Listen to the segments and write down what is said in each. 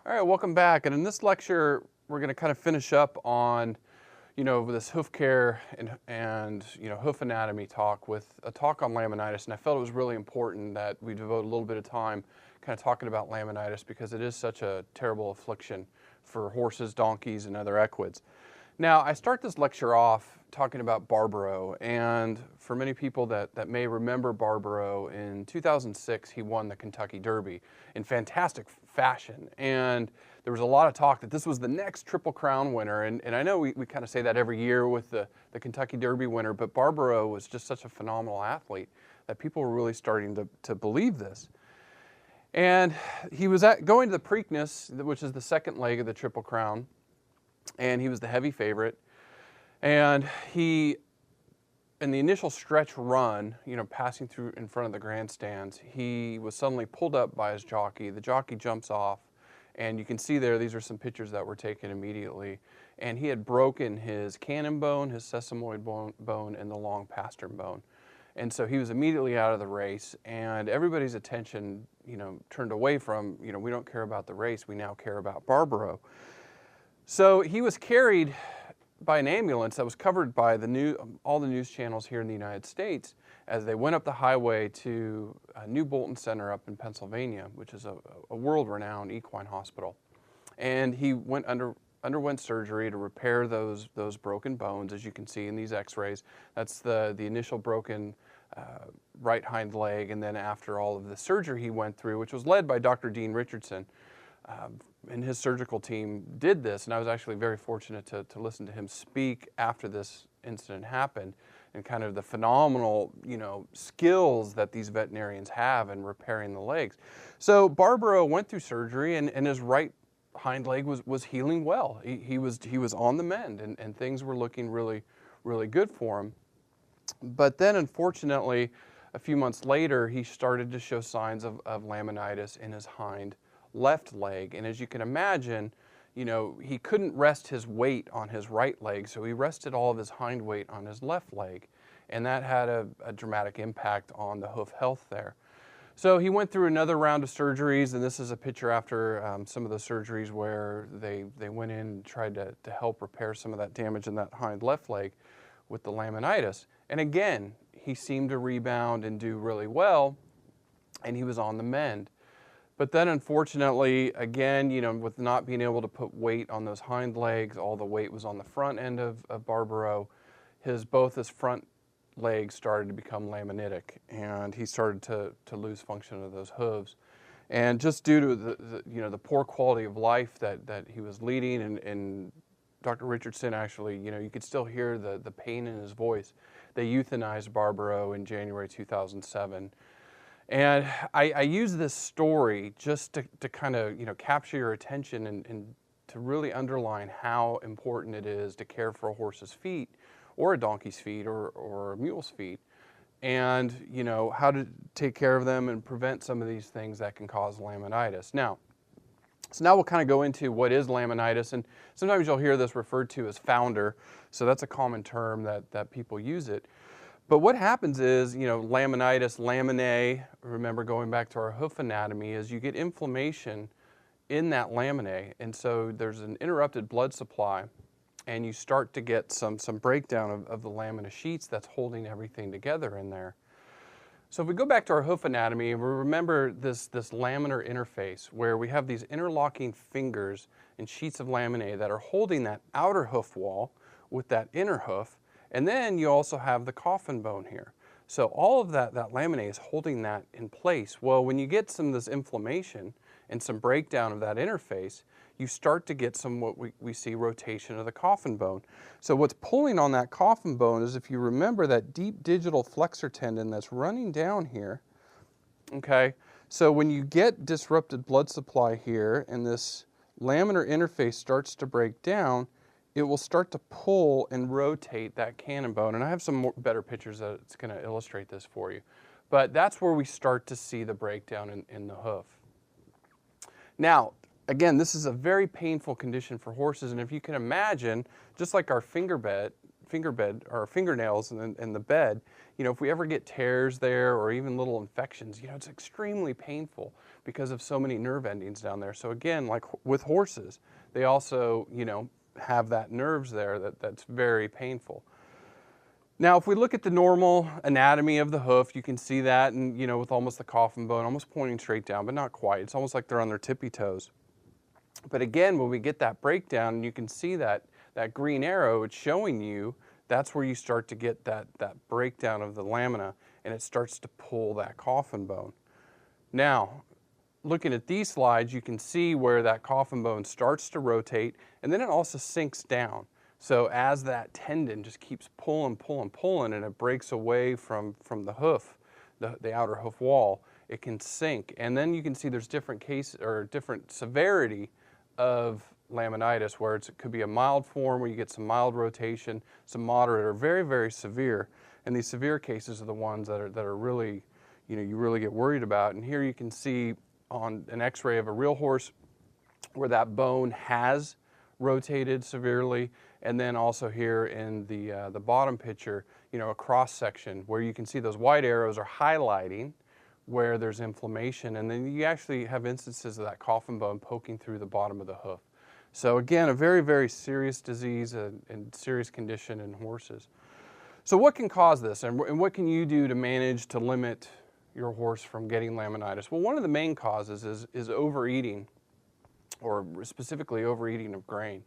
All right, welcome back. And in this lecture, we're going to kind of finish up on, this hoof care and hoof anatomy talk with a talk on laminitis. And I felt it was really important that we devote a little bit of time kind of talking about laminitis because it is such a terrible affliction for horses, donkeys, and other equids. Now, I start this lecture off talking about Barbaro, and for many people that may remember Barbaro, in 2006 he won the Kentucky Derby in fantastic fashion, and there was a lot of talk that this was the next Triple Crown winner, and I know we kind of say that every year with the Kentucky Derby winner, but Barbaro was just such a phenomenal athlete that people were really starting to believe this. And he was going to the Preakness, which is the second leg of the Triple Crown, and he was the heavy favorite. And he, in the initial stretch run, passing through in front of the grandstands, he was suddenly pulled up by his jockey. The jockey jumps off, and you can see there, these are some pictures that were taken immediately. And he had broken his cannon bone, his sesamoid bone, and the long pastern bone. And so he was immediately out of the race, and everybody's attention, turned away from, we don't care about the race, we now care about Barbaro. So he was carried by an ambulance that was covered by all the news channels here in the United States as they went up the highway to New Bolton Center up in Pennsylvania, which is a world-renowned equine hospital. And he underwent surgery to repair those broken bones, as you can see in these x-rays. That's the initial broken right hind leg, and then after all of the surgery he went through, which was led by Dr. Dean Richardson, and his surgical team did this, and I was actually very fortunate to listen to him speak after this incident happened, and kind of the phenomenal, skills that these veterinarians have in repairing the legs. So Barbaro went through surgery, and his right hind leg was healing well. He was on the mend, and things were looking really, really good for him. But then, unfortunately, a few months later, he started to show signs of laminitis in his hind left leg, and as you can imagine, he couldn't rest his weight on his right leg, so he rested all of his hind weight on his left leg, and that had a dramatic impact on the hoof health there. So he went through another round of surgeries, and this is a picture after some of the surgeries where they went in and tried to help repair some of that damage in that hind left leg with the laminitis. And again, he seemed to rebound and do really well, and he was on the mend. But then, unfortunately, again, with not being able to put weight on those hind legs, all the weight was on the front end of Barbaro. Both his front legs started to become laminitic, and he started to lose function of those hooves. And just due to the poor quality of life that he was leading, and Dr. Richardson actually, you could still hear the pain in his voice. They euthanized Barbaro in January 2007. And I use this story just to kind of capture your attention and to really underline how important it is to care for a horse's feet or a donkey's feet or a mule's feet, and how to take care of them and prevent some of these things that can cause laminitis. Now we'll kind of go into what is laminitis, and sometimes you'll hear this referred to as founder, so that's a common term that people use it. But what happens is, laminitis, laminae, remember going back to our hoof anatomy, is you get inflammation in that laminae, and so there's an interrupted blood supply, and you start to get some breakdown of the lamina sheets that's holding everything together in there. So if we go back to our hoof anatomy, we remember this laminar interface where we have these interlocking fingers and sheets of laminae that are holding that outer hoof wall with that inner hoof. And then you also have the coffin bone here. So all of that laminae is holding that in place. Well, when you get some of this inflammation and some breakdown of that interface, you start to get some what we see rotation of the coffin bone. So what's pulling on that coffin bone is, if you remember, that deep digital flexor tendon that's running down here. Okay, so when you get disrupted blood supply here and this laminar interface starts to break down, it will start to pull and rotate that cannon bone. And I have some better pictures that's going to illustrate this for you. But that's where we start to see the breakdown in the hoof. Now, again, this is a very painful condition for horses. And if you can imagine, just like our fingernails in the bed, if we ever get tears there or even little infections, it's extremely painful because of so many nerve endings down there. So again, like with horses, they also, have that nerves there that's very painful. Now, if we look at the normal anatomy of the hoof, you can see that, and with almost the coffin bone almost pointing straight down, but not quite. It's almost like they're on their tippy toes. But again, when we get that breakdown, you can see that green arrow, it's showing you that's where you start to get that breakdown of the lamina, and it starts to pull that coffin bone. Now, looking at these slides, you can see where that coffin bone starts to rotate, and then it also sinks down. So as that tendon just keeps pulling, and it breaks away from the hoof, the outer hoof wall, it can sink. And then you can see there's different cases or different severity of laminitis, where it could be a mild form where you get some mild rotation, some moderate, or very, very severe. And these severe cases are the ones that are really, you really get worried about. And here you can see on an x-ray of a real horse where that bone has rotated severely, and then also here in the bottom picture, a cross section where you can see those white arrows are highlighting where there's inflammation, and then you actually have instances of that coffin bone poking through the bottom of the hoof. So again, a very, very serious disease and serious condition in horses. So what can cause this, and what can you do to manage to limit your horse from getting laminitis? Well, one of the main causes is overeating, or specifically overeating of grain.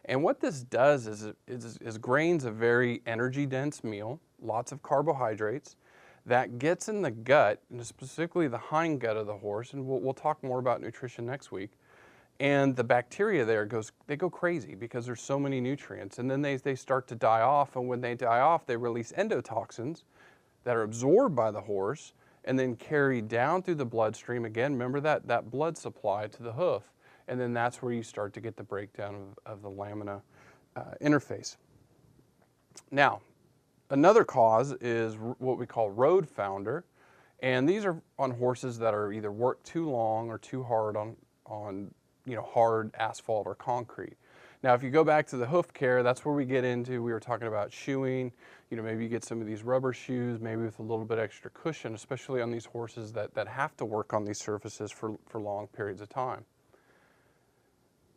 And what this does is grain's a very energy-dense meal, lots of carbohydrates, that gets in the gut, and specifically the hind gut of the horse, and we'll talk more about nutrition next week. And the bacteria there they go crazy because there's so many nutrients, and then they start to die off, and when they die off, they release endotoxins that are absorbed by the horse and then carried down through the bloodstream. Again, remember that blood supply to the hoof, and then that's where you start to get the breakdown of the lamina interface. Now, another cause is what we call road founder, and these are on horses that are either worked too long or too hard on hard asphalt or concrete. Now, if you go back to the hoof care, that's where we get into, we were talking about shoeing, maybe you get some of these rubber shoes, maybe with a little bit extra cushion, especially on these horses that have to work on these surfaces for long periods of time.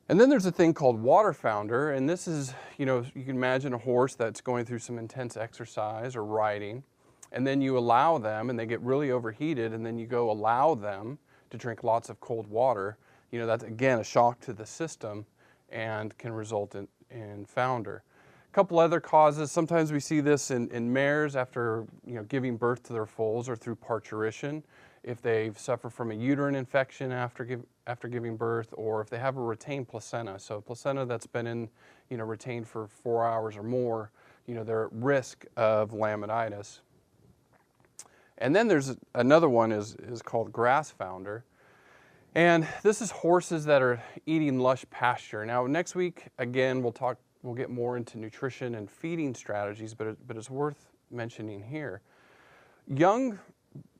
And then there's a thing called water founder, and this is, you can imagine a horse that's going through some intense exercise or riding, and then you allow them, and they get really overheated, and then you go allow them to drink lots of cold water. That's, again, a shock to the system and can result in founder. A couple other causes, sometimes we see this in mares after giving birth to their foals or through parturition, if they suffer from a uterine infection after giving birth, or if they have a retained placenta. So a placenta that's been retained for 4 hours or more, they're at risk of laminitis. And then there's another one is called grass founder. And this is horses that are eating lush pasture. Now, next week, again, we'll get more into nutrition and feeding strategies, but it's worth mentioning here. Young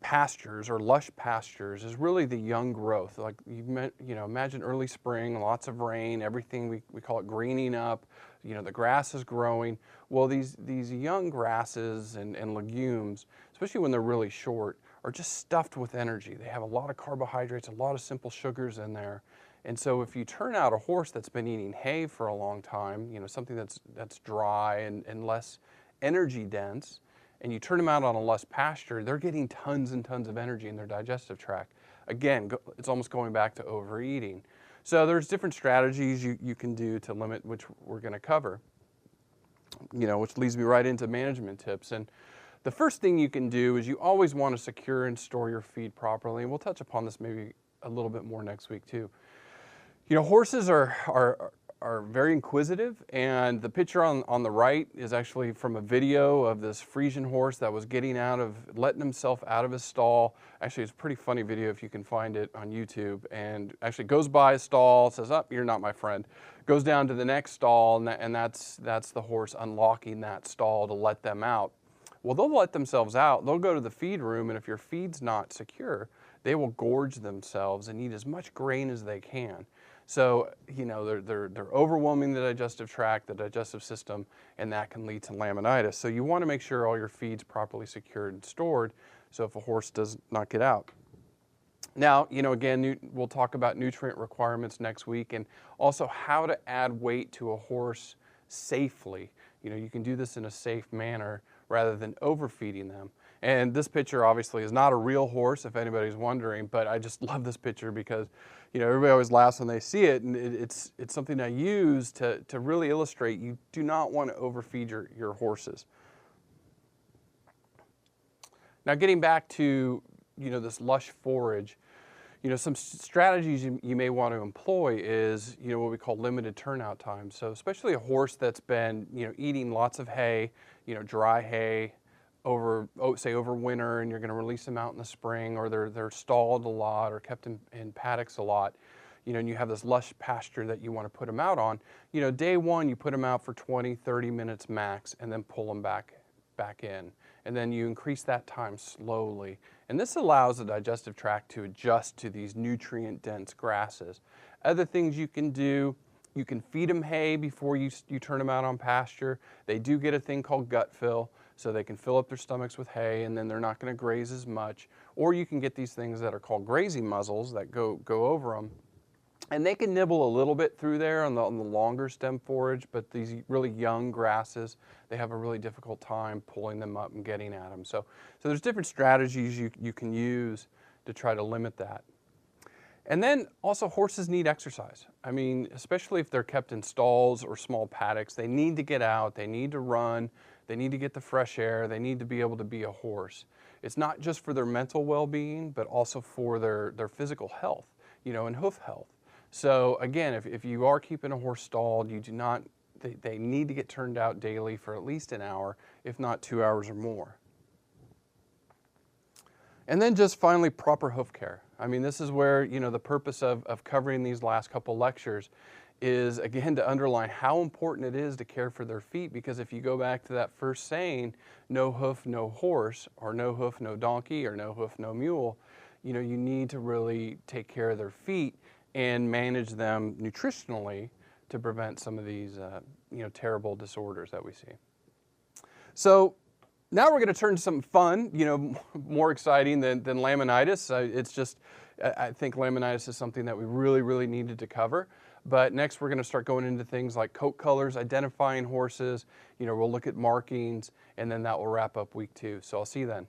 pastures or lush pastures is really the young growth. Like imagine early spring, lots of rain, everything we call it greening up. The grass is growing. Well, these young grasses and legumes, especially when they're really short, are just stuffed with energy. They have a lot of carbohydrates, a lot of simple sugars in there. And so if you turn out a horse that's been eating hay for a long time, something that's dry and less energy dense, and you turn them out on a lush pasture, they're getting tons and tons of energy in their digestive tract. Again, it's almost going back to overeating. So there's different strategies you can do to limit, which we're going to cover, which leads me right into management tips. And the first thing you can do is you always want to secure and store your feed properly, and we'll touch upon this maybe a little bit more next week too. Horses are very inquisitive, and the picture on the right is actually from a video of this Frisian horse that was letting himself out of his stall. Actually, it's a pretty funny video if you can find it on YouTube, and actually goes by a stall, says, "Oh, you're not my friend." Goes down to the next stall, and that's the horse unlocking that stall to let them out. Well, they'll let themselves out, they'll go to the feed room, and if your feed's not secure, they will gorge themselves and eat as much grain as they can. So, they're overwhelming the digestive tract, the digestive system, and that can lead to laminitis. So you want to make sure all your feed's properly secured and stored, so if a horse does not get out. Now, again, we'll talk about nutrient requirements next week, and also how to add weight to a horse safely. You can do this in a safe manner rather than overfeeding them. And this picture obviously is not a real horse, if anybody's wondering, but I just love this picture because, everybody always laughs when they see it, and it's something I use to really illustrate you do not want to overfeed your horses. Now, getting back to, this lush forage, some strategies you may want to employ is, what we call limited turnout time. So especially a horse that's been, eating lots of hay, dry hay over winter, and you're going to release them out in the spring, or they're stalled a lot or kept in paddocks a lot, and you have this lush pasture that you want to put them out on. Day one, you put them out for 20, 30 minutes max, and then pull them back in. And then you increase that time slowly. And this allows the digestive tract to adjust to these nutrient-dense grasses. Other things you can do, you can feed them hay before you turn them out on pasture. They do get a thing called gut fill, so they can fill up their stomachs with hay, and then they're not going to graze as much. Or you can get these things that are called grazing muzzles that go over them. And they can nibble a little bit through there on the longer stem forage, but these really young grasses, they have a really difficult time pulling them up and getting at them. So there's different strategies you can use to try to limit that. And then also horses need exercise. I mean, especially if they're kept in stalls or small paddocks, they need to get out, they need to run, they need to get the fresh air, they need to be able to be a horse. It's not just for their mental well-being, but also for their physical health, and hoof health. So again, if you are keeping a horse stalled, they need to get turned out daily for at least an hour, if not 2 hours or more. And then just finally, proper hoof care. I mean, this is where, the purpose of covering these last couple lectures is, again, to underline how important it is to care for their feet, because if you go back to that first saying, no hoof, no horse, or no hoof, no donkey, or no hoof, no mule, you need to really take care of their feet and manage them nutritionally to prevent some of these, terrible disorders that we see. So now we're going to turn to something fun, more exciting than laminitis. I think laminitis is something that we really, really needed to cover. But next we're going to start going into things like coat colors, identifying horses, we'll look at markings, and then that will wrap up week 2. So I'll see you then.